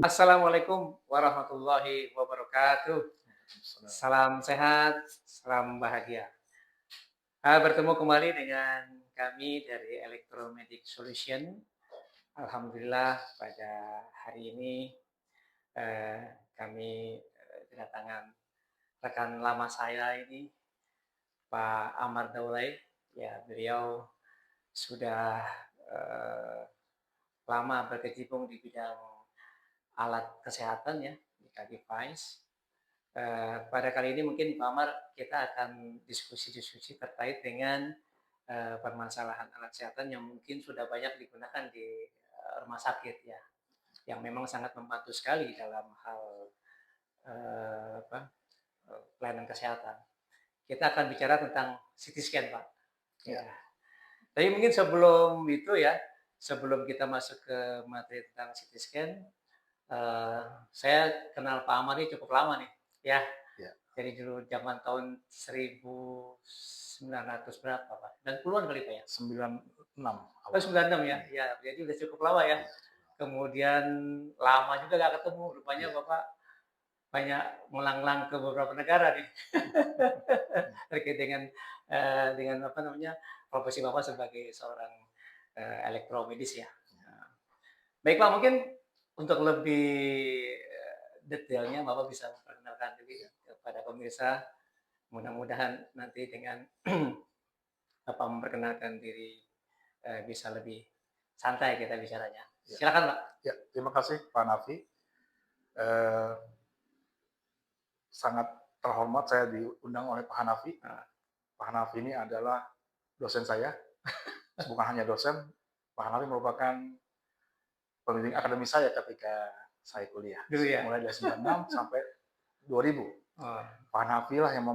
Assalamualaikum warahmatullahi wabarakatuh. Salam sehat, salam bahagia. Bertemu kembali dengan kami dari Electromedic Solution. Alhamdulillah pada hari ini kami kedatangan rekan lama saya ini, Pak Amar Daulay. Ya, beliau sudah eh, lama berkecimpung di bidang alat kesehatan ya, di device. Pada kali ini mungkin Pak Amar kita akan diskusi-diskusi terkait dengan permasalahan alat kesehatan yang mungkin sudah banyak digunakan di rumah sakit ya, yang memang sangat membantu sekali dalam hal pelayanan kesehatan. Kita akan bicara tentang CT scan, Pak. Ya. Tapi mungkin sebelum itu ya, sebelum kita masuk ke materi tentang CT scan, saya kenal Pak Amar ini cukup lama nih, ya. Jadi dulu zaman tahun 1900 berapa, Pak? 90-an kali, Pak ya? 96. Oh, 96 ya? Ya, jadi udah cukup lama ya. Kemudian lama juga nggak ketemu, rupanya Bapak banyak melanglang ke beberapa negara nih. Terkait dengan apa namanya, profesi Bapak sebagai seorang elektromedis ya. Baik Pak, mungkin untuk lebih detailnya Bapak bisa memperkenalkan diri kepada pemirsa. Mudah-mudahan nanti dengan Bapak memperkenalkan diri bisa lebih santai kita bicaranya. Silakan Pak. Ya, terima kasih Pak Nafi. Sangat terhormat saya diundang oleh Pak Hanafi. Pak Hanafi ini adalah dosen saya. Bukan hanya dosen, Pak Hanafi merupakan pembimbing akademi saya ketika saya kuliah. Ya? Mulai dari 96 sampai 2000. Pak Hanafi lah yang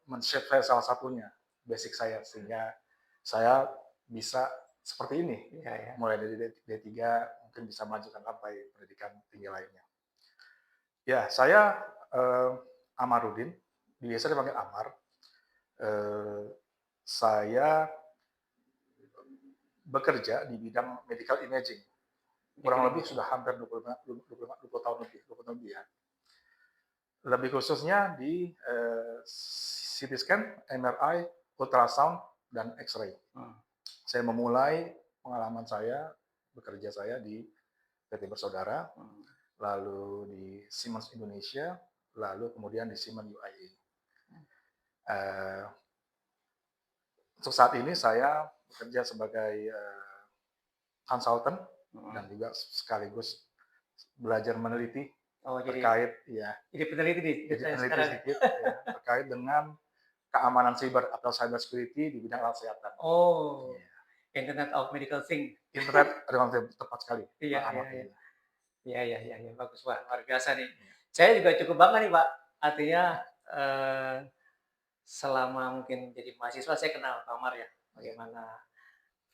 men-shape saya salah satunya, basic saya, sehingga saya bisa seperti ini. Mulai dari D3, mungkin bisa melanjutkan sampai pendidikan tinggi lainnya. Ya, saya Amarudin, biasa dipanggil Amar. Saya bekerja di bidang medical imaging. Kurang lebih sudah hampir 20 tahun lebih ya. Lebih khususnya di CT scan, MRI, ultrasound, dan X-ray. Saya memulai pengalaman saya, bekerja saya di PT Bersaudara, lalu di Siemens Indonesia, lalu kemudian di Siemens UIA. Untuk saat ini saya bekerja sebagai konsultan dan juga sekaligus belajar meneliti terkait jadi peneliti sedikit terkait dengan keamanan siber atau cyber security di bidang alat kesehatan. Internet of Medical Things. Internet tepat sekali. Iya, bagus Pak, luar biasa nih. Saya juga cukup bangga nih Pak, artinya selama mungkin jadi mahasiswa saya kenal Pak Amar ya, bagaimana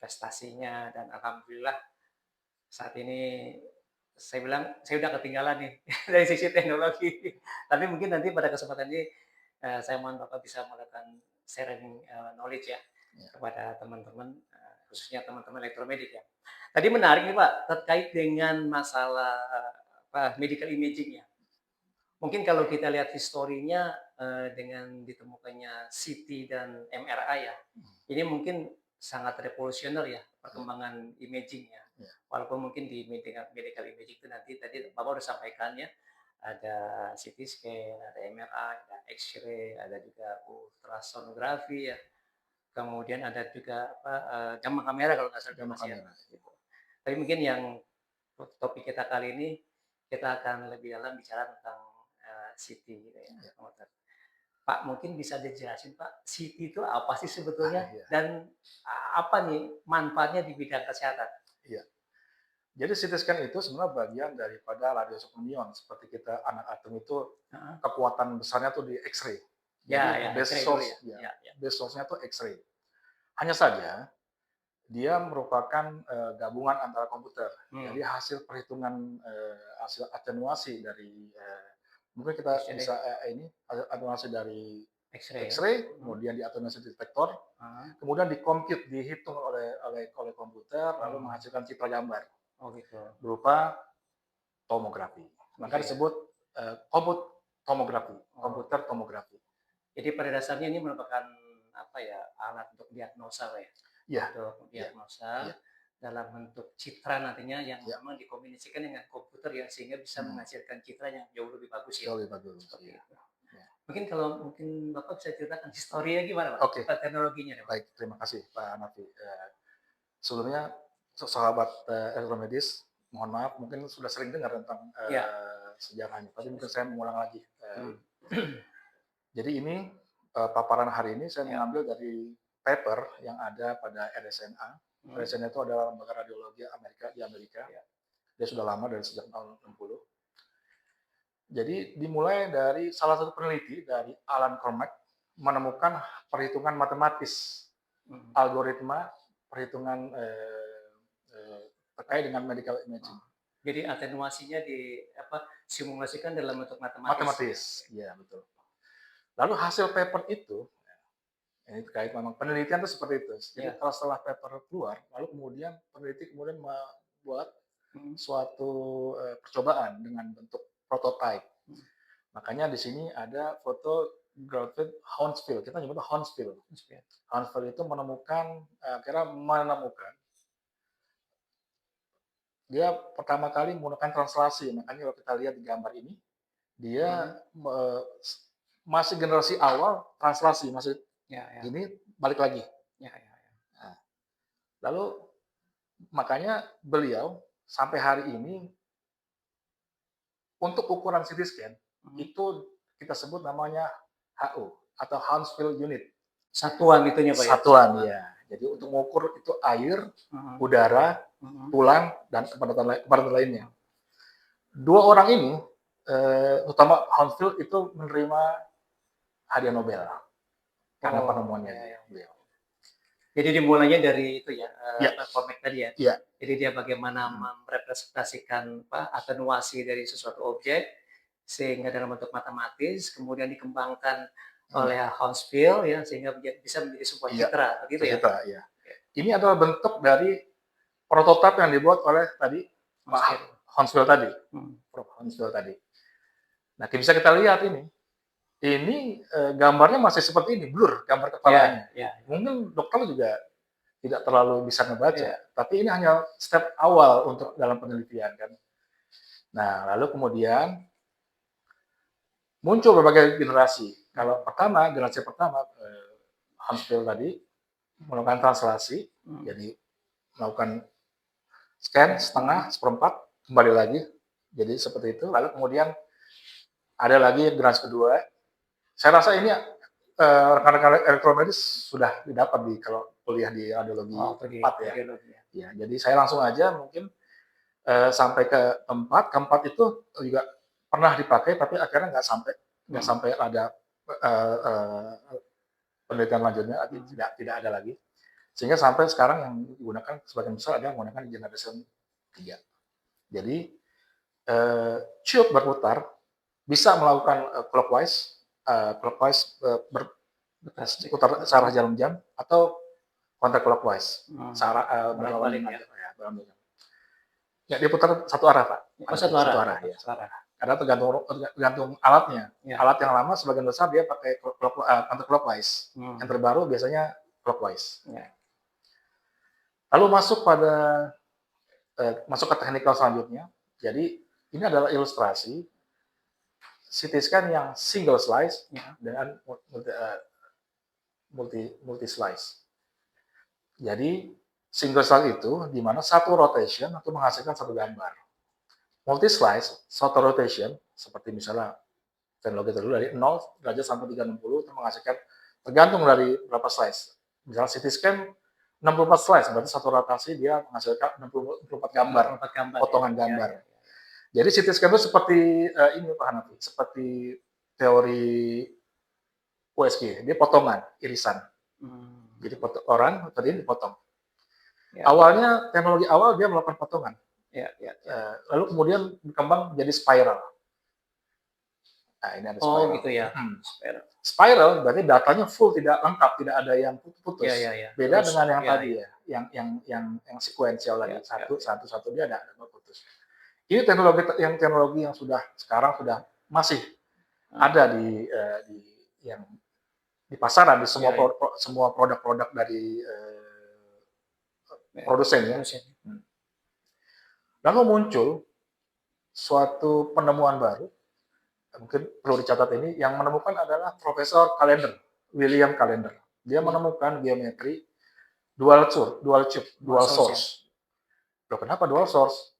prestasinya, dan alhamdulillah saat ini saya bilang saya udah ketinggalan nih dari sisi teknologi. Tapi mungkin nanti pada kesempatan ini saya mohon Bapak bisa melakukan sharing knowledge ya kepada teman-teman, khususnya teman-teman elektromedik ya. Tadi menarik nih Pak, terkait dengan masalah medical imaging ya. Mungkin kalau kita lihat historinya dengan ditemukannya CT dan MRI ya, ini mungkin sangat revolusioner ya perkembangan imaging ya. Walaupun mungkin di medical imaging itu nanti tadi Bapak udah sampaikan ya, ada CT scan, ada MRI, ada X-ray, ada juga ultrasonografi ya. Kemudian ada juga gamma kamera kalau nggak salah Mas ya. Tapi mungkin yang topik kita kali ini kita akan lebih dalam bicara tentang CT gitu ya. Pak, mungkin bisa dijelasin Pak, CT itu apa sih sebetulnya dan apa nih manfaatnya di bidang kesehatan? Iya. Jadi CT scan itu sebenarnya bagian daripada radioisotonion. Seperti kita anak atom itu kekuatan besarnya tuh di X-ray. Jadi base source-nya tuh X-ray. Hanya saja dia merupakan gabungan antara komputer. Jadi hasil perhitungan hasil atenuasi dari mungkin kita bisa atenuasi dari X-ray, kemudian diatenuasi detektor, kemudian dikomput, dihitung oleh komputer, lalu menghasilkan citra gambar berupa tomografi. Maka disebut komputer tomografi. Jadi pada dasarnya ini merupakan apa ya, alat untuk diagnosa, Pak ya? Iya. Untuk diagnosa dalam bentuk citra nantinya yang memang dikomunikasikan dengan komputer ya, sehingga bisa menghasilkan citra yang jauh lebih bagus ya. Jauh lebih bagus. Seperti itu. Mungkin kalau Bapak bisa ceritakan historinya gimana, Pak? Oke. Teknologinya, Pak. Baik, terima kasih Pak Hanafi. Sebelumnya sahabat elektromedis, mohon maaf mungkin sudah sering dengar tentang sejarahnya, tapi mungkin saya mengulang lagi. Jadi ini paparan hari ini saya mengambil dari paper yang ada pada RSNA. RSNA itu adalah lembaga radiologi di Amerika. Dia sudah lama, dari sejak tahun 60. Jadi dimulai dari salah satu peneliti dari Alan Cormack menemukan perhitungan matematis, algoritma perhitungan terkait dengan medical imaging. Jadi atenuasinya simulasikan dalam bentuk matematis. Matematis, iya betul. Lalu hasil paper itu, ini terkait memang penelitian itu seperti itu. Jadi kalau setelah paper keluar, lalu kemudian peneliti membuat suatu percobaan dengan bentuk prototype. Makanya di sini ada foto Gottfried Hounsfield. Kita nyebutnya Hounsfield. Hounsfield itu menemukan dia pertama kali menggunakan translasi. Makanya kalau kita lihat di gambar ini, dia masih generasi awal translasi, masih ini balik lagi. Nah, lalu makanya beliau sampai hari ini untuk ukuran CT scan itu kita sebut namanya HU atau Hounsfield unit. Satuan itunya, Pak. Satuan ya. Jadi untuk mengukur itu air, udara, tulang dan kepadatan lainnya. Dua orang ini, utama Hounsfield itu menerima hadiah Nobel karena penemuannya. Jadi dimulainya dari itu Cormack tadi ya. Yeah. Jadi dia bagaimana merepresentasikan atenuasi dari sesuatu objek sehingga dalam bentuk matematis, kemudian dikembangkan oleh Hounsfield ya, sehingga bisa menjadi sebuah citra, begitu ya. Citra, ya. Ini adalah bentuk dari prototipe yang dibuat oleh tadi Pak Hounsfield tadi. Prof. Hounsfield tadi. Nah, bisa kita lihat ini. Ini gambarnya masih seperti ini, blur gambar kepalanya. Mungkin dokter juga tidak terlalu bisa membaca, tapi ini hanya step awal untuk dalam penelitian kan. Nah, lalu kemudian muncul berbagai generasi. Kalau generasi pertama Hounsfield tadi melakukan translasi, jadi melakukan scan setengah, seperempat, kembali lagi, jadi seperti itu. Lalu kemudian ada lagi generasi kedua. Saya rasa ini rekan-rekan elektromedis sudah didapat kalau kuliah di radiologi 4 ya. Ya. Jadi saya langsung aja mungkin sampai ke keempat itu juga pernah dipakai, tapi akhirnya nggak sampai ada penelitian lanjutnya, tidak ada lagi. Sehingga sampai sekarang yang digunakan sebagian besar adalah menggunakan generation 3. Jadi tube berputar bisa melakukan clockwise berputar searah jarum jam atau counterclockwise berlawanan ya, dia putar satu arah, Pak. Satu arah. Ya. Karena tergantung alatnya. Alat yang lama sebagian besar dia pakai counterclockwise. Yang terbaru biasanya clockwise. Lalu masuk ke teknikal selanjutnya. Jadi ini adalah ilustrasi CT scan yang single slice dengan multi slice. Jadi single slice itu di mana satu rotation itu menghasilkan satu gambar. Multi slice, satu rotation seperti misalnya teknologi dulu dari 0 derajat sampai 360 itu menghasilkan tergantung dari berapa slice. Misalnya CT scan 64 slice, berarti satu rotasi dia menghasilkan 64 gambar, potongan gambar. Jadi CT scan itu seperti ini Pak Hanafi, seperti teori USG, dia potongan, irisan. Jadi orang tadi dipotong. Awalnya teknologi awal dia melakukan potongan. Lalu kemudian berkembang menjadi spiral. Nah, ini ada spiral. Oh gitu ya. Spiral berarti datanya full, tidak lengkap, tidak ada yang putus. Beda dengan yang tadi ya, yang sekuensial lagi, satu dia ada putus. Ini teknologi yang sekarang sudah masih ada di yang di pasaran, di semua semua produk-produk dari produsen ya. Lalu muncul suatu penemuan baru, mungkin perlu dicatat ini, yang menemukan adalah Profesor Callendar, William Callendar. Dia menemukan geometri dual source. Loh, kenapa dual source?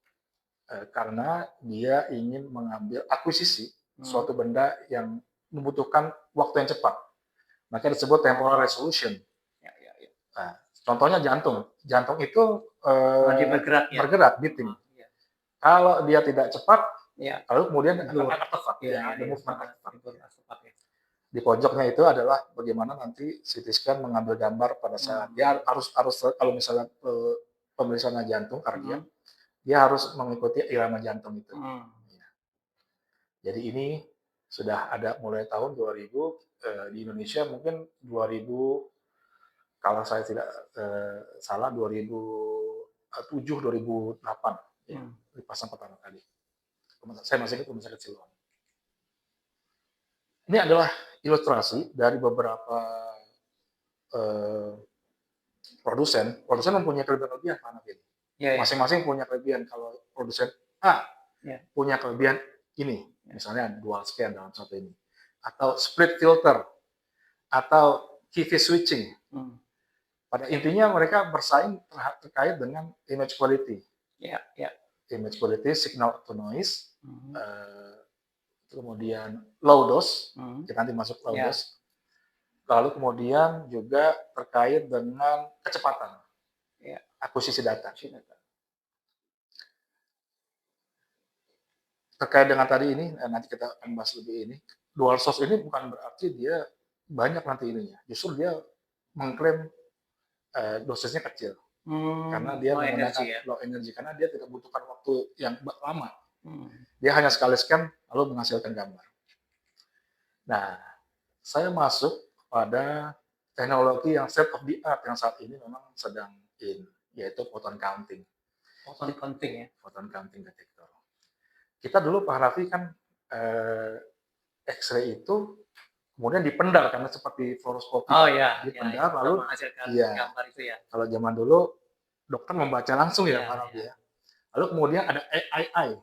Karena dia ingin mengambil akuisisi suatu benda yang membutuhkan waktu yang cepat. Makanya disebut temporal resolution. Nah, contohnya jantung. Jantung itu bergerak, beating. Kalau dia tidak cepat, lalu kemudian akan artefak. Di pojoknya itu adalah bagaimana nanti CT scan mengambil gambar pada saat dia harus kalau misalnya pemeriksaan jantung kardiak, dia harus mengikuti irama jantung itu. Jadi ini sudah ada mulai tahun 2000 di Indonesia, mungkin 2000 kalau saya tidak salah 2007 2008 ya, dipasang pertama kali. Saya masih ingat rumah sakit Siloam. Ini adalah ilustrasi dari beberapa produsen. Produsen mempunyai kelebihan anak ini. Masing-masing punya kelebihan. Kalau produsen A punya kelebihan ini, misalnya dual scan dalam satu ini, atau split filter, atau QV switching. Pada intinya mereka bersaing terkait dengan image quality. Image quality, signal to noise, kemudian low dose, kita nanti masuk low dose. Lalu kemudian juga terkait dengan kecepatan, akuisisi data. Terkait dengan tadi ini, nanti kita akan bahas lebih ini. Dual source ini bukan berarti dia banyak nanti ininya. Justru dia mengklaim dosisnya kecil. Karena dia menggunakan low energy, karena dia tidak membutuhkan waktu yang lama. Dia hanya sekali scan lalu menghasilkan gambar. Nah, saya masuk pada teknologi yang state of the art yang saat ini memang sedang yaitu photon counting. Photon counting detektor. Kita dulu Pak Raffi kan X-ray itu kemudian dipendar karena seperti fluoroskopi. Dipendar lalu gambar itu ya. Kalau zaman dulu dokter membaca langsung Pak Raffi ya. Lalu kemudian ada AI.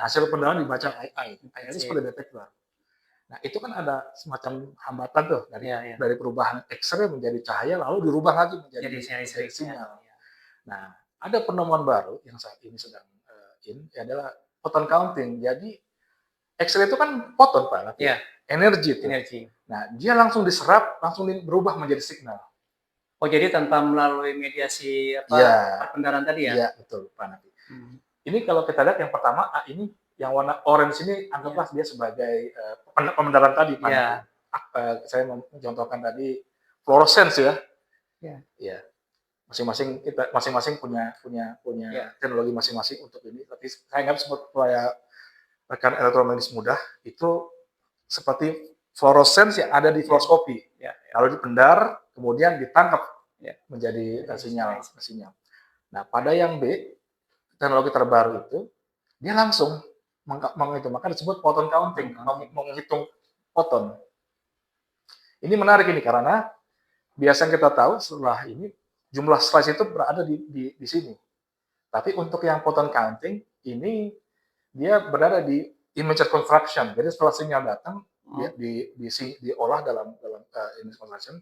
Hasil pendaran dibaca AI. AI itu seperti detektor. Nah, itu kan ada semacam hambatan tuh dari perubahan X-ray menjadi cahaya lalu dirubah lagi menjadi sinyal. Nah, ada penemuan baru yang saat ini sedang adalah photon counting. Jadi X-ray itu kan foton Pak, energi itu. Nah, dia langsung diserap, langsung berubah menjadi signal. Oh, jadi tanpa melalui mediasi perpendaran tadi ya? Iya, betul Pak Nabi. Ini kalau kita lihat yang pertama, ini yang warna orange ini anggaplah dia sebagai pemendaran tadi Pak Nabi. Saya mencontohkan tadi fluorescence ya. Iya. Masing-masing punya teknologi masing-masing untuk ini. Tapi saya anggap supaya rekan elektromagnetis mudah itu seperti fluorescence yang ada di fluoroskopi. Lalu dipendar, kemudian ditangkap menjadi sinyal. Nah, pada yang B, teknologi terbaru itu, dia langsung menghitung. Maka disebut photon counting, menghitung foton. Ini menarik ini karena biasanya kita tahu setelah ini jumlah slice itu berada di sini. Tapi untuk yang photon counting ini dia berada di image reconstruction. Jadi setelah sinyal datang diolah dalam image reconstruction,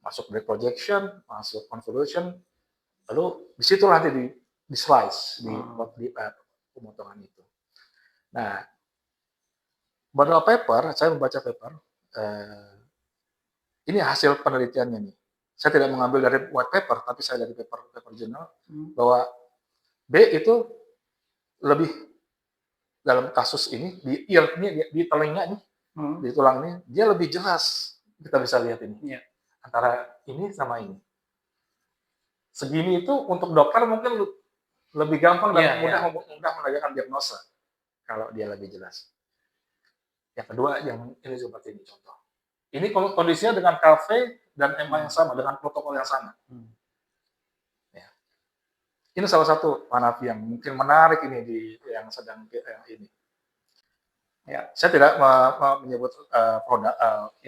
masuk break projection, masuk convolution, lalu disitulah nanti di slice di pemotongan itu. Nah, beberapa paper, saya membaca paper, ini hasil penelitiannya nih. Saya tidak mengambil dari white paper, tapi saya dari paper jurnal, bahwa B itu lebih dalam kasus ini di telinga nih, di tulang ini, dia lebih jelas kita bisa lihat ini antara ini sama ini. Segini itu untuk dokter mungkin lebih gampang dan mudah menegakkan diagnosa kalau dia lebih jelas. Yang kedua yang ini seperti ini contoh. Ini kondisinya dengan KV dan EMA yang sama, dengan protokol yang sama. Ini salah satu Pak Hanafi yang mungkin menarik ini yang sedang ini. Ya. Saya tidak menyebut produk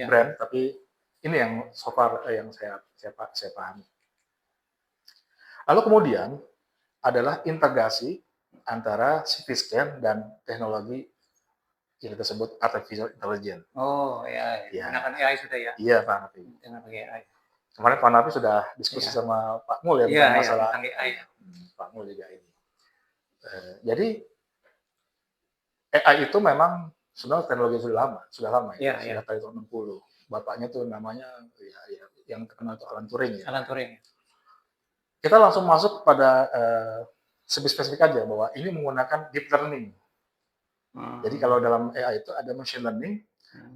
brand, tapi ini yang so far yang saya pahami. Lalu kemudian adalah integrasi antara CT scan dan teknologi yang kita sebut artificial intelligence. Oh ya, menggunakan AI sudah ya? Iya Pak Hanafi. Dengan pakai AI. Kemarin Pak Hanafi sudah diskusi sama Pak Mul ya tentang masalah AI. Pak Mul juga ini. Jadi AI itu memang sebenarnya teknologi sudah lama ya, sudah dari tahun 60. Bapaknya tuh namanya yang terkenal itu Alan Turing ya. Alan Turing. Kita langsung masuk pada spesifik aja bahwa ini menggunakan deep learning. Jadi kalau dalam AI itu ada machine learning,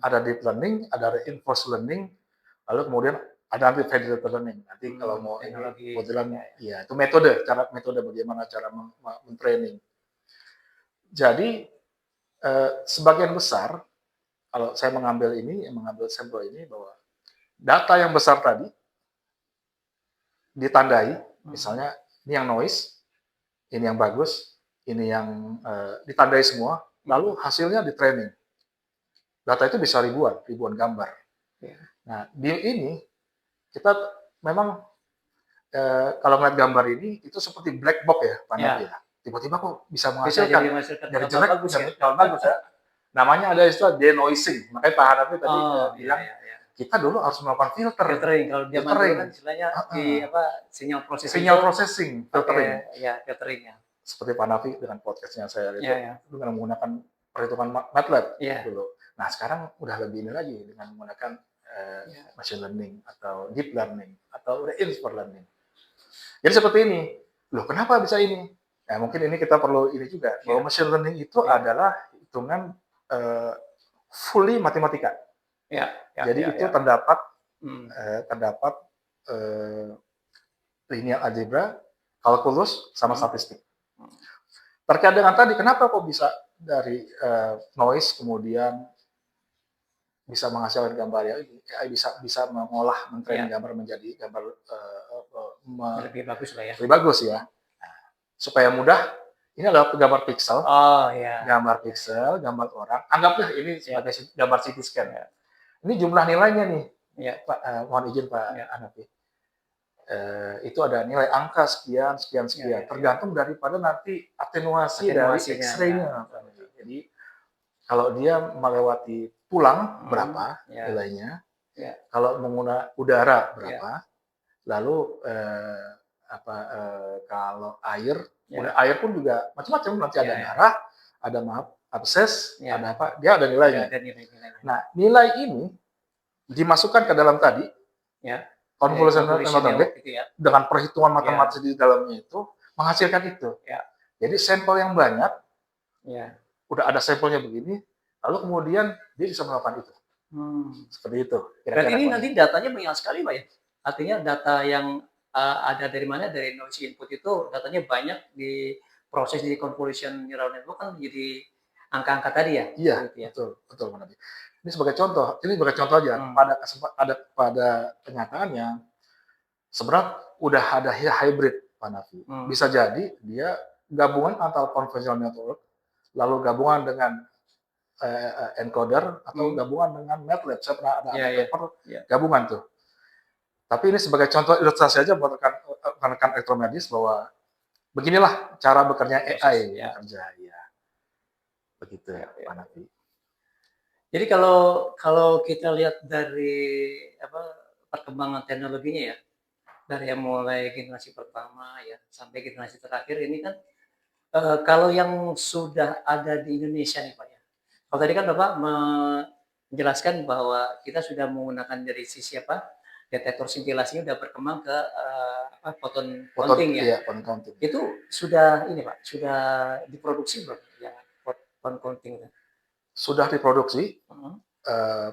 ada deep learning, ada reinforced learning, lalu kemudian ada nanti federated learning. Nanti kalau mau kebetulan ya itu metode bagaimana cara men-training. Jadi sebagian besar kalau saya mengambil sampel ini bahwa data yang besar tadi ditandai, misalnya ini yang noise, ini yang bagus, ini yang ditandai semua, lalu hasilnya di training. Data itu bisa ribuan gambar. Nah, di ini kita memang kalau melihat gambar ini itu seperti black box ya, Pak Nabi ya. Tiba-tiba kok bisa menghasilkan dari jelek kalau bagus ya. Namanya ada istilah denoising. Makanya Pak Hanafi tadi bilang kita dulu harus melakukan filtering. Kalau dia kan istilahnya sinyal processing, filtering. Filteringnya. Seperti Pak Hanafi dengan podcastnya saya itu dengan menggunakan perhitungan MATLAB dulu. Nah sekarang udah lebih ini lagi dengan menggunakan machine learning atau deep learning atau reinforcement learning. Jadi seperti ini. Loh kenapa bisa ini? Nah mungkin ini kita perlu ini juga bahwa machine learning itu adalah hitungan fully matematika. Jadi itu terdapat linear algebra, kalkulus, sama statistik. Terkait dengan tadi, kenapa kok bisa dari noise kemudian bisa menghasilkan gambar ya AI bisa mengolah men-training gambar menjadi gambar lebih bagus lah ya. Lebih bagus ya. Nah, supaya mudah, ini adalah gambar pixel. Gambar pixel, gambar orang. Anggaplah ini sebagai gambar CT scan. Ini jumlah nilainya nih. Pak, mohon izin Pak Hanafi. Itu ada nilai angka sekian. Tergantung daripada nanti atenuasi dari X-ray-nya. Jadi kalau dia melewati tulang berapa nilainya, kalau menggunakan udara berapa, lalu kalau air pun juga macam-macam, nanti ada darah, ada abses, ada apa, dia ada nilainya. Nah, nilai ini dimasukkan ke dalam tadi, convolutional neural dengan perhitungan matematis di dalamnya itu menghasilkan itu. Jadi sampel yang banyak, udah ada sampelnya begini, lalu kemudian dia bisa melakukan itu. Seperti itu. Berarti ini nanti datanya banyak sekali Pak ya? Artinya data yang ada dari mana, dari noise input itu datanya banyak diproses di convolution neural network kan jadi angka-angka tadi ya? Iya, betul Pak Nabi. Ini sebagai contoh aja. Pada kenyataannya sebenarnya udah ada hybrid Pak Nabi. Bisa jadi dia gabungan antara convolutional network lalu gabungan dengan encoder atau gabungan dengan MATLAB. Saya pernah ada paper gabungan tuh. Tapi ini sebagai contoh ilustrasi aja buat rekan-rekan elektromedis bahwa beginilah cara bekerja AI bekerja ya. Begitu Pak Nafi. Jadi kalau kita lihat dari perkembangan teknologinya ya, dari yang mulai generasi pertama ya sampai generasi terakhir ini kan kalau yang sudah ada di Indonesia nih Pak ya. Kalau tadi kan Bapak menjelaskan bahwa kita sudah menggunakan dari sisi detektor sintilasinya sudah berkembang ke photon counting ya. Iya, photon counting. Itu sudah ini Pak, sudah diproduksi belum ya photon counting itu? Sudah diproduksi,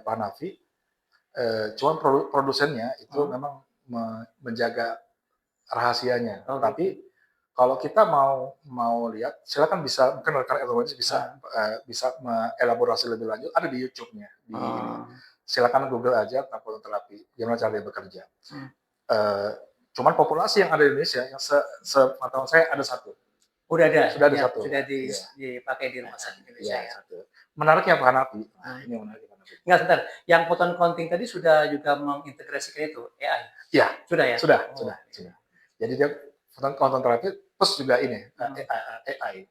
Pak Nafi. Cuman produsennya itu memang menjaga rahasianya. Tapi kalau kita mau lihat, silakan bisa mungkin rekan elektronik bisa mengelaborasi lebih lanjut. Ada di YouTube-nya. Silakan Google aja tentang foton terapi, gimana cara dia bekerja. Cuman populasi yang ada di Indonesia yang sepengetahuan saya ada satu. Udah ada. Sudah ada ya, satu. Sudah dipakai di rumah sakit Indonesia ya. Satu. Menariknya Pak Hanafi. Nah, ini menarik. Enggak, sebentar. Yang photon counting tadi sudah juga mengintegrasikan itu AI. Iya. Sudah ya? Sudah. Jadi dia photon counting terapi plus juga ini AI.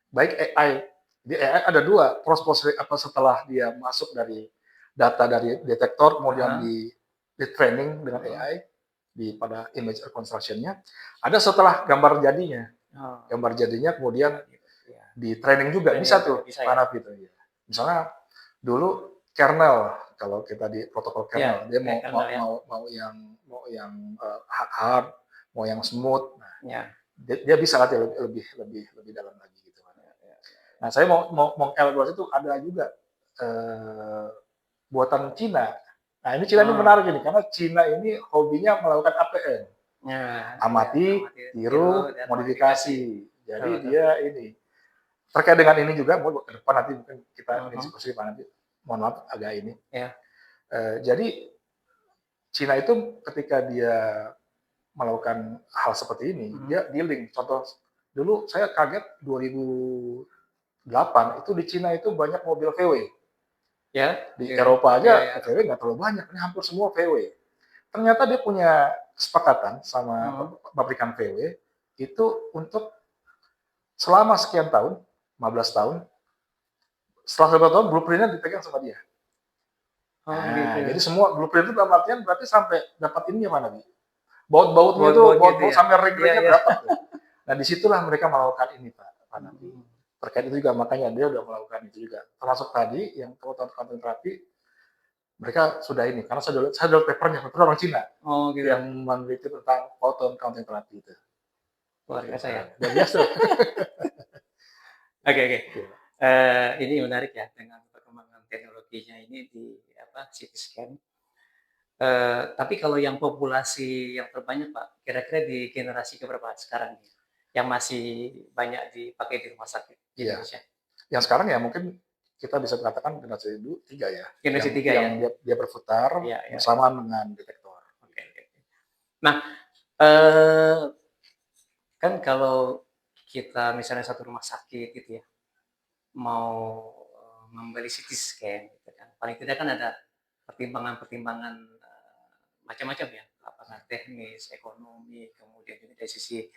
Baik AI, di AI ada dua proses setelah dia masuk dari data dari detektor kemudian di training dengan AI pada image reconstruction-nya, ada setelah gambar jadinya. Gambar jadinya kemudian di training juga bisa tuh mana gitu ya. Misalnya dulu kernel, kalau kita di protokol kernel, dia mau yang hard, mau yang smooth. Nah, dia bisa latih lebih dalam lagi gitu. Nah, saya mau elaborasi itu ada juga buatan Cina. Nah, ini Cina ini menarik ini karena Cina ini hobinya melakukan APN. Amati, tiru, modifikasi. Jadi dia ini terkait dengan ini juga mau ke depan nanti mungkin kita diskusi nanti. Mohon maaf agak ini. Jadi Cina itu ketika dia melakukan hal seperti ini, dia dealing. Contoh dulu saya kaget 2008 itu di Cina itu banyak mobil VW. Ya, di Eropa aja VW nggak terlalu banyak, ini hampir semua VW. Ternyata dia punya kesepakatan sama pabrikan VW itu untuk selama sekian tahun, 15 tahun, setelah 15 tahun blueprint-nya dipegang sama dia. Gitu. Jadi semua blueprint itu dalam artian berarti sampai dapat ini mana nih? Baut-bautnya itu, baut-baut sampai ring-ringnya dapat. Nah disitulah mereka melakukan ini Pak Nabi. Terkait itu juga makanya dia udah melakukan itu juga. Termasuk tadi yang photon counting terapi, mereka sudah ini karena saya udah papernya, paper orang Cina gitu. Yang meneliti tentang photon counting terapi itu. Luar biasa ya. Luar biasa. Oke. Ini menarik ya dengan perkembangan teknologinya ini di CT scan. Tapi kalau yang populasi yang terbanyak Pak, kira-kira di generasi keberapa sekarang nih? Yang masih banyak dipakai di rumah sakit di Indonesia? Yang sekarang ya mungkin kita bisa katakan generasi 3 ya. Generasi 3 ya. Yang dia berputar bersamaan dengan detektor. Oke. Nah, kan kalau kita misalnya satu rumah sakit gitu ya, mau membeli CT scan gitu kan, paling tidak kan ada pertimbangan macam-macam ya, apakah teknis, ekonomi, kemudian juga dari sisi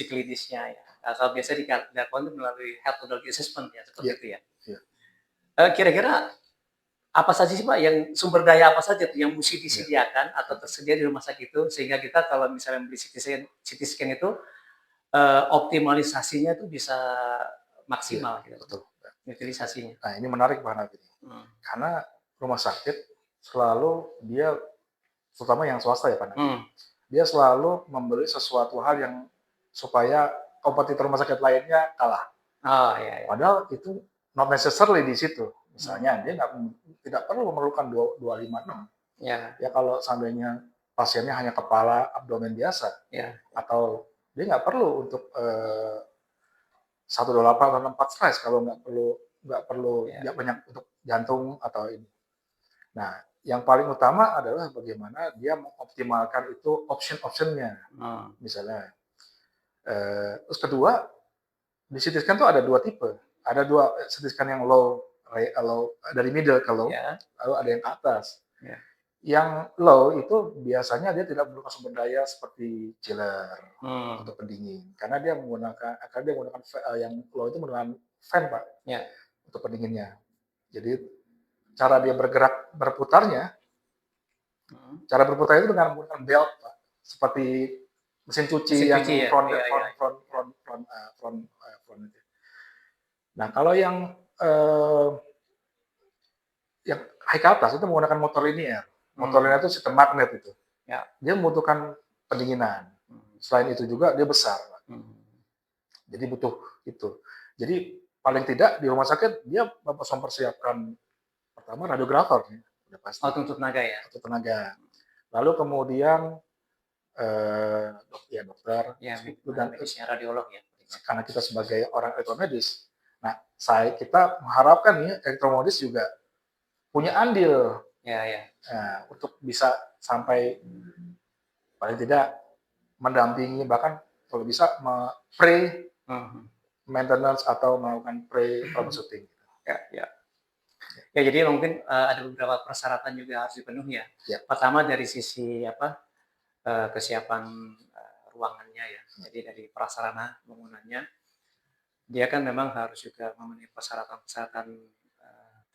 klinisnya ya. Kalau biasa dilakukan melalui health technology assessment ya, seperti itu ya. Kira-kira apa saja sih Pak yang sumber daya apa saja tuh yang mesti disediakan atau tersedia di rumah sakit itu sehingga kita kalau misalnya beli CT scan itu optimalisasinya itu bisa maksimal gitu. Betul. Utilisasinya. Nah, ini menarik Pak Nabi. Karena rumah sakit selalu dia terutama yang swasta ya Pak Nabi. Dia selalu membeli sesuatu hal yang supaya kompetitor rumah sakit lainnya kalah. Padahal itu not necessarily di situ. Misalnya dia tidak perlu memerlukan 256. Ya kalau seandainya pasiennya hanya kepala abdomen biasa, atau dia nggak perlu untuk 128 atau 64 slice kalau nggak perlu banyak untuk jantung atau ini. Nah, yang paling utama adalah bagaimana dia mengoptimalkan itu option-optionnya. Misalnya, terus kedua di CT scan itu ada 2 tipe. Ada 2 CT scan yang low dari middle ke low, lalu ada yang ke atas. Yang low itu biasanya dia tidak menggunakan sumber daya seperti chiller untuk pendingin, karena dia menggunakan yang low itu menggunakan fan Pak untuk pendinginnya. Jadi cara dia berputarnya, cara berputar itu dengan menggunakan belt Pak, seperti mesin cuci yang front. Nah kalau yang high ke atas itu menggunakan motor linear. Motor linear itu sistem magnet itu. Dia membutuhkan pendinginan. Selain itu juga dia besar. Jadi butuh itu. Jadi paling tidak di rumah sakit dia mempersiapkan pertama radiografer, udah pasti. Untuk tenaga ya. Untuk tenaga. Lalu kemudian dokter. Dan radiolog ya. Karena kita sebagai orang elektromedis. Nah, kita mengharapkan nih elektromedis juga punya andil untuk bisa sampai paling tidak mendampingi, bahkan kalau bisa pre maintenance atau melakukan pre troubleshooting. Ya. Ya, jadi mungkin ada beberapa persyaratan juga harus dipenuhi ya. Pertama dari sisi kesiapan ruangannya ya. Jadi dari prasarana bangunannya, dia kan memang harus juga memenuhi persyaratan-persyaratan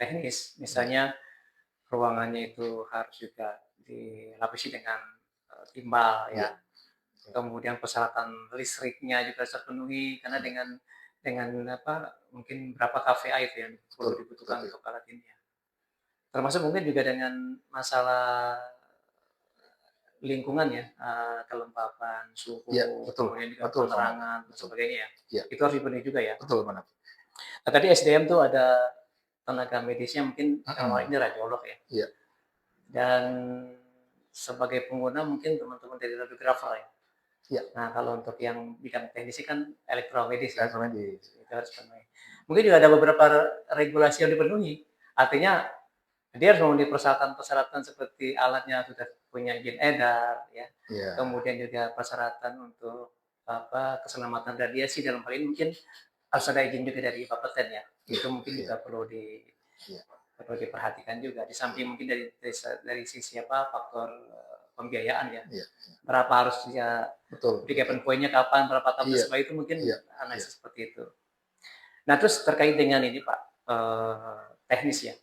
teknis. Misalnya ruangannya itu harus juga dilapisi dengan timbal ya. Kemudian persyaratan listriknya juga harus terpenuhi karena dengan mungkin berapa kVA itu yang perlu dibutuhkan untuk alat ini ya. Termasuk mungkin juga dengan masalah lingkungan ya, kelembapan, suhu, kemudian juga penerangan dan sebagainya ya. Itu harus dipenuhi juga ya. Betul, benar. Nah, tadi SDM tuh ada tenaga medisnya mungkin ini radiolog ya. Iya. Dan sebagai pengguna mungkin teman-teman dari radiografer ya. Iya. Nah, kalau untuk yang bidang teknisi kan elektromedis ya. Elektromedis. Itu harus dipenuhi. Mungkin juga ada beberapa regulasi yang dipenuhi. Artinya dia harus memenuhi persyaratan-persyaratan seperti alatnya sudah punya izin edar ya. Kemudian juga persyaratan untuk keselamatan radiasi, dalam hal ini mungkin harus ada izin juga dari Bapeten ya. Itu mungkin juga perlu diperhatikan juga. Di samping mungkin dari sisi faktor pembiayaan ya. Berapa harus ya break-even point-nya kapan, berapa tahun setelah itu mungkin analisis seperti itu. Nah, terus terkait dengan ini Pak, teknis ya.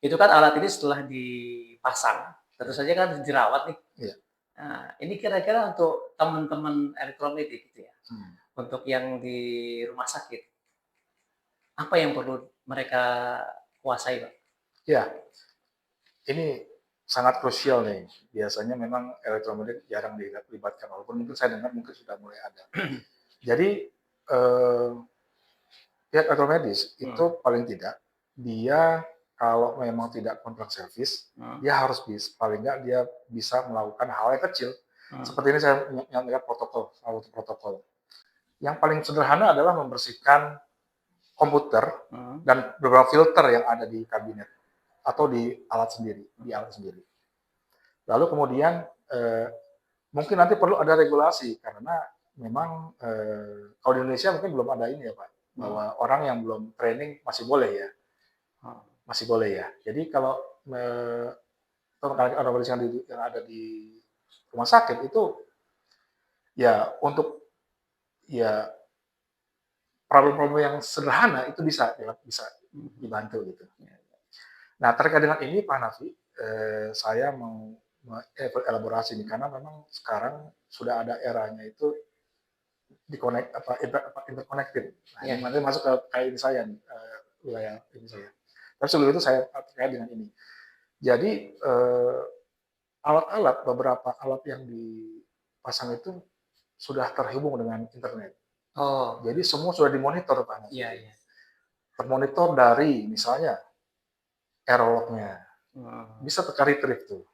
Itu kan alat ini setelah dipasang, tentu saja kan dirawat nih. Nah, ini kira-kira untuk teman-teman elektromedik gitu ya, untuk yang di rumah sakit, apa yang perlu mereka kuasai, Pak? Ya, ini sangat krusial nih. Biasanya memang elektromedik jarang dilibatkan, walaupun mungkin saya dengar mungkin sudah mulai ada. Jadi pihak elektromedis itu paling tidak dia kalau memang tidak kontrak servis, dia harus paling nggak dia bisa melakukan hal yang kecil. Seperti ini saya melihat protokol. Yang paling sederhana adalah membersihkan komputer dan beberapa filter yang ada di kabinet atau di alat sendiri. Lalu kemudian mungkin nanti perlu ada regulasi karena memang kalau di Indonesia mungkin belum ada ini ya Pak, bahwa orang yang belum training masih boleh ya. Masih boleh ya. Jadi kalau orang yang ada di rumah sakit itu ya untuk ya problem-problem yang sederhana itu bisa dibantu gitu. Nah, terkait dengan ini Pak Nafi, saya mau elaborasi nih karena memang sekarang sudah ada eranya itu interconnected. Nah, ini nanti masuk ke kayak ini saya wilayah ini saya. Tapi sebelum itu saya terkait dengan ini. Jadi beberapa alat yang dipasang itu sudah terhubung dengan internet. Jadi semua sudah dimonitor Pak. Termonitor dari misalnya error log-nya. Bisa retrieve tuh.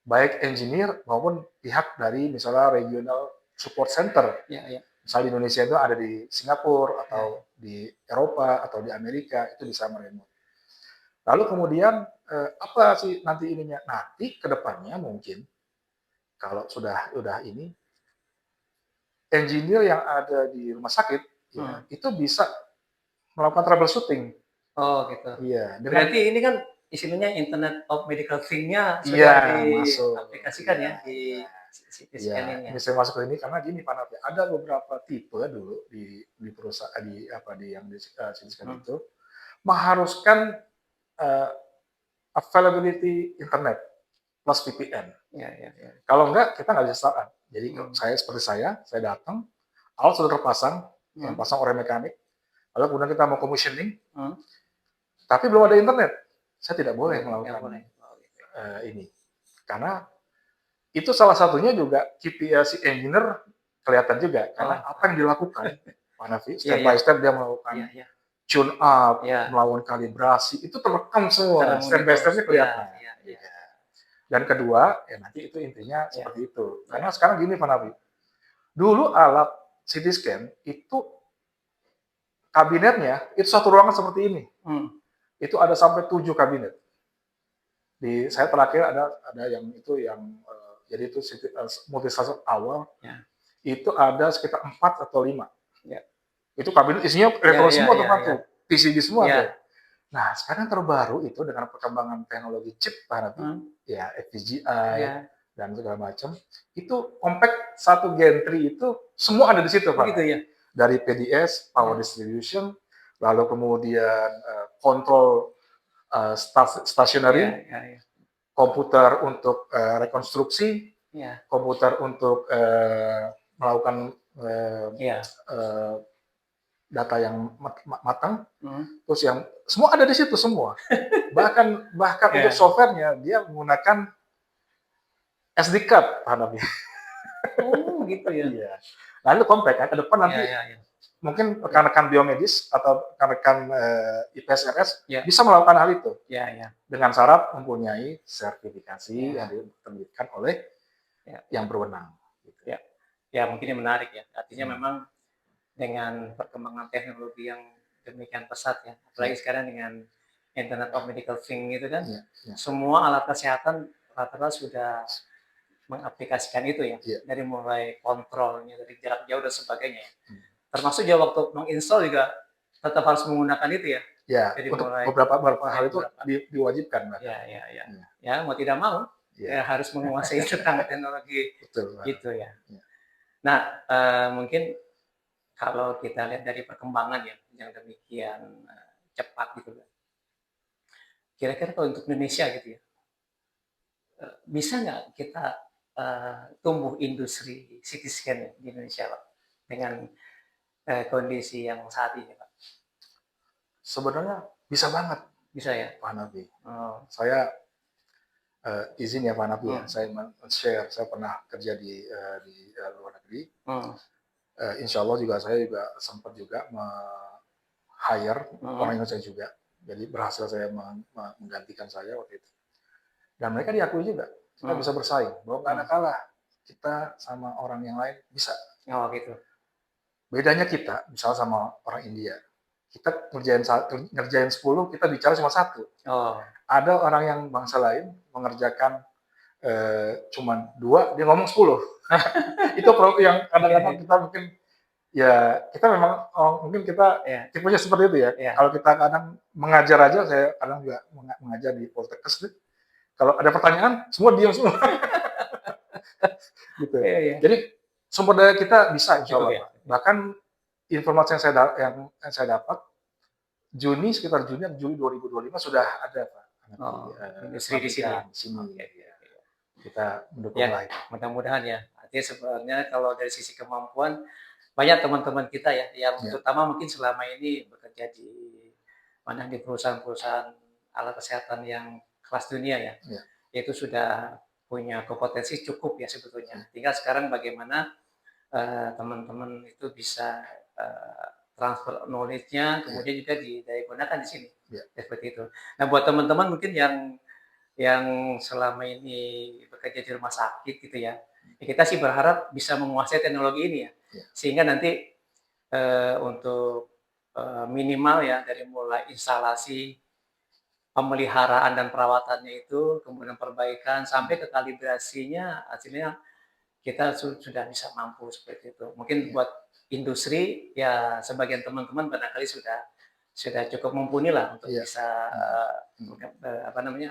Baik engineer maupun pihak dari misalnya regional support center. Misalnya di Indonesia itu ada di Singapura atau di Eropa atau di Amerika itu bisa meremote. Lalu kemudian apa sih nanti ininya? Nanti kedepannya mungkin kalau sudah ini engineer yang ada di rumah sakit itu bisa melakukan troubleshooting. Gitu. Iya. Berarti ini kan istilahnya Internet of Medical Thing-nya sudah diaplikasikan ya di CT scanning-nya. Bisa masuk ke ini karena gini Pak Nafi, ada beberapa tipe dulu di perusahaan yang di CT scan itu mengharuskan availability internet plus VPN. Kalau enggak, kita nggak bisa startup. Jadi seperti saya datang, alat sudah terpasang, yang pasang orang mekanik, lalu kemudian kita mau commissioning, tapi belum ada internet. Saya tidak boleh melakukan ini. Karena itu salah satunya juga KPI si engineer kelihatan juga. Karena apa yang dilakukan, Pak Nafi, step by step dia melakukan tune up, melawan kalibrasi, itu terekam semua, step by step-nya kelihatan. Dan kedua, nanti itu intinya seperti itu. Karena sekarang gini Pak Nafi, dulu alat CT scan itu kabinetnya itu satu ruangan seperti ini. Itu ada sampai 7 kabinet. Saya terakhir ada yang Jadi itu multisensor awal Ya. itu ada sekitar 4 atau 5. Ya. Itu kabinet isinya retro semua tuh, PCB semua tuh. Nah, sekarang terbaru itu dengan perkembangan teknologi chip Pak Hanafi, ya FPGA dan segala macam, itu compact satu gantry itu semua ada di situ Pak. Gitu ya. Dari PDS, power distribution, lalu kemudian kontrol stationary, komputer untuk rekonstruksi, komputer untuk melakukan data yang matang, terus yang semua ada di situ semua. Bahkan untuk softwarenya dia menggunakan SD card, Pak Hanafi. Oh, gitu ya. Iya. Nah, itu compact kan, ke depan nanti mungkin rekan-rekan biomedis atau rekan-rekan IPSRS bisa melakukan hal itu. Dengan syarat mempunyai sertifikasi yang diterbitkan oleh yang berwenang. Gitu. Ya, mungkin yang menarik ya. Artinya memang dengan perkembangan teknologi yang demikian pesat ya, apalagi sekarang dengan Internet of Medical Things itu kan, semua alat kesehatan rata-rata sudah mengaplikasikan itu ya, dari mulai kontrolnya dari jarak jauh dan sebagainya. Termasuk juga waktu menginstall juga tetap harus menggunakan itu ya. Ya, jadi untuk mulai beberapa hal itu diwajibkan. Ya, mau tidak mau ya harus menguasai tentang teknologi. Betul, gitu ya. Nah, mungkin kalau kita lihat dari perkembangan yang demikian cepat gitu, kira-kira kalau untuk Indonesia gitu ya, bisa nggak kita tumbuh industri CT scan di Indonesia Pak, dengan kondisi yang saat ini Pak? Sebenarnya bisa banget. Bisa ya? Pak Hanafi. Saya izin ya Pak Hanafi ya, saya share, saya pernah kerja di luar negeri. Insya Allah juga saya sempat juga hire orang Indonesia juga. Jadi berhasil saya menggantikan saya waktu itu. Dan mereka diakui juga, kita bisa bersaing. Bahwa nggak ada kalah. Kita sama orang yang lain bisa. Oh gitu. Bedanya kita, misalnya sama orang India. Kita ngerjain 10, kita bicara cuma 1. Ada orang yang bangsa lain mengerjakan cuma 2, dia ngomong 10. Itu yang kadang-kadang kita mungkin ya kita memang mungkin kita tipenya seperti itu ya. Kalau kita kadang mengajar aja, saya kadang juga mengajar di Poltekkes, kalau ada pertanyaan semua diam semua. Gitu. Jadi sumber daya kita bisa insya Allah. Bahkan informasi yang saya dapat sekitar Juni 2025 sudah ada Pak. Industri di sini. Kita mendukung lain. Mudah-mudahan ya. Artinya sebenarnya kalau dari sisi kemampuan banyak teman-teman kita ya yang terutama mungkin selama ini bekerja di perusahaan-perusahaan alat kesehatan yang kelas dunia ya, itu sudah punya kompetensi cukup ya sebetulnya. Tinggal sekarang bagaimana teman-teman itu bisa transfer knowledge-nya, kemudian juga digunakan di sini, seperti itu. Nah, buat teman-teman mungkin yang selama ini bekerja di rumah sakit gitu ya, kita sih berharap bisa menguasai teknologi ini ya, sehingga nanti untuk minimal ya dari mulai instalasi, pemeliharaan dan perawatannya itu, kemudian perbaikan sampai ke kalibrasinya, hasilnya kita sudah bisa mampu seperti itu. Mungkin buat industri ya sebagian teman-teman barangkali sudah cukup mumpuni lah untuk bisa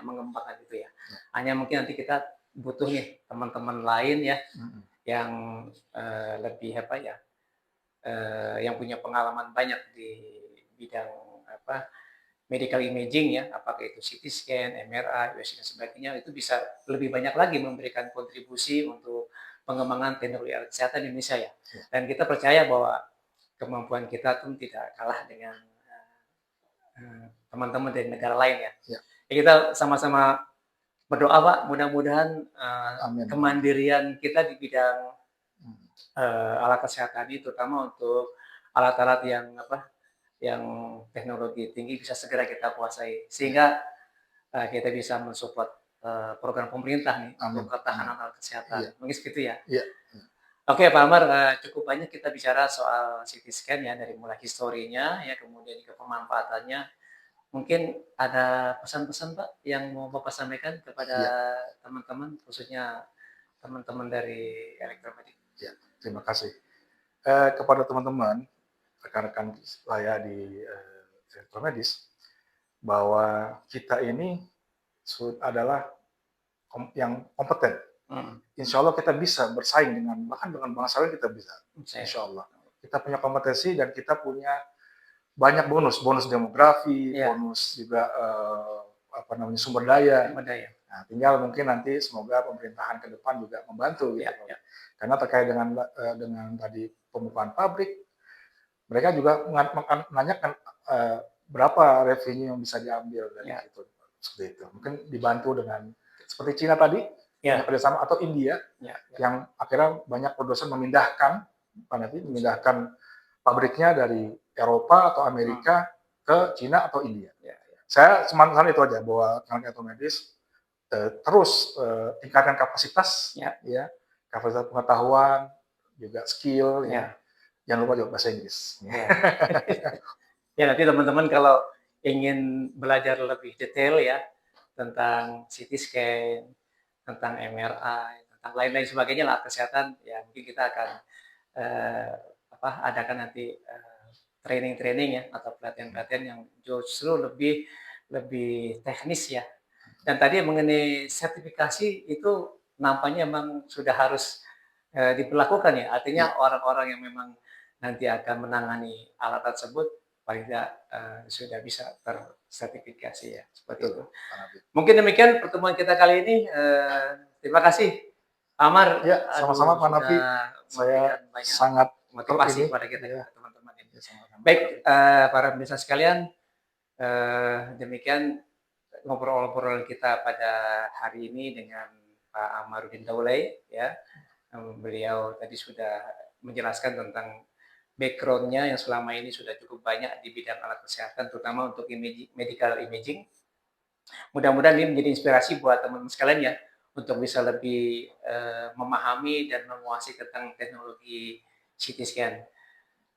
mengembangkan itu ya. Hanya mungkin nanti kita butuh nih teman-teman lain ya yang lebih yang punya pengalaman banyak di bidang medical imaging ya, apakah itu CT scan, MRI, USG dan sebagainya, itu bisa lebih banyak lagi memberikan kontribusi untuk pengembangan teknologi alat kesehatan di Indonesia ya. Dan kita percaya bahwa kemampuan kita tuh tidak kalah dengan teman-teman dari negara lain ya. Kita sama-sama berdoa Pak, mudah-mudahan kemandirian kita di bidang alat kesehatan ini, terutama untuk alat-alat yang teknologi tinggi bisa segera kita kuasai, sehingga kita bisa mensupport program pemerintah nih untuk ketahanan alat kesehatan. Mungkin segitu ya. Oke Pak Amar, cukup banyak kita bicara soal CT scan ya, dari mulai historinya ya, kemudian juga pemanfaatannya. Mungkin ada pesan-pesan Pak yang mau Bapak sampaikan kepada teman-teman, khususnya teman-teman dari Elektromedik. Ya, terima kasih. Kepada teman-teman, rekan-rekan saya di Elektromedis, bahwa kita ini adalah yang kompeten. Insya Allah kita bisa bersaing bahkan dengan bangsa lain kita bisa. Insya Allah. Kita punya kompetensi dan kita punya banyak bonus demografi, bonus juga sumber daya. Nah, tinggal mungkin nanti semoga pemerintahan ke depan juga membantu gitu. Karena terkait dengan tadi pembukaan pabrik, mereka juga menanyakan berapa revenue yang bisa diambil dari itu. Seperti itu. Mungkin dibantu dengan seperti Cina tadi, kerjasama, atau India yang akhirnya banyak produsen memindahkan pabriknya dari Eropa atau Amerika ke Cina atau India. Saya semangat itu aja, bahwa Elektromedis terus tingkatkan kapasitas, kapasitas pengetahuan, juga skill, jangan lupa juga bahasa Inggris. Ya, nanti teman-teman kalau ingin belajar lebih detail ya tentang CT scan, tentang MRI, tentang lain-lain sebagainya lah kesehatan, ya mungkin kita akan adakan nanti training ya atau pelatihan-pelatihan yang justru lebih teknis ya. Dan tadi mengenai sertifikasi itu nampaknya memang sudah harus diberlakukan ya. Artinya orang-orang yang memang nanti akan menangani alat tersebut paling tidak sudah bisa tersertifikasi ya, seperti itu. Mungkin demikian pertemuan kita kali ini. Terima kasih Amar. Ya, sama-sama Pak Nafi. Saya sangat motivasi kepada kita teman-teman ini. Baik, para pemirsa sekalian, demikian ngobrol-ngobrol kita pada hari ini dengan Pak Amarudin Daulay ya. Beliau tadi sudah menjelaskan tentang background-nya yang selama ini sudah cukup banyak di bidang alat kesehatan, terutama untuk medical imaging. Mudah-mudahan ini menjadi inspirasi buat teman-teman sekalian ya, untuk bisa lebih memahami dan menguasai tentang teknologi CT scan.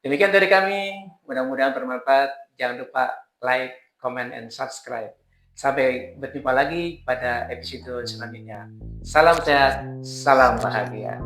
Demikian dari kami, mudah-mudahan bermanfaat. Jangan lupa like, comment, and subscribe. Sampai berjumpa lagi pada episode selanjutnya. Salam sehat, salam bahagia.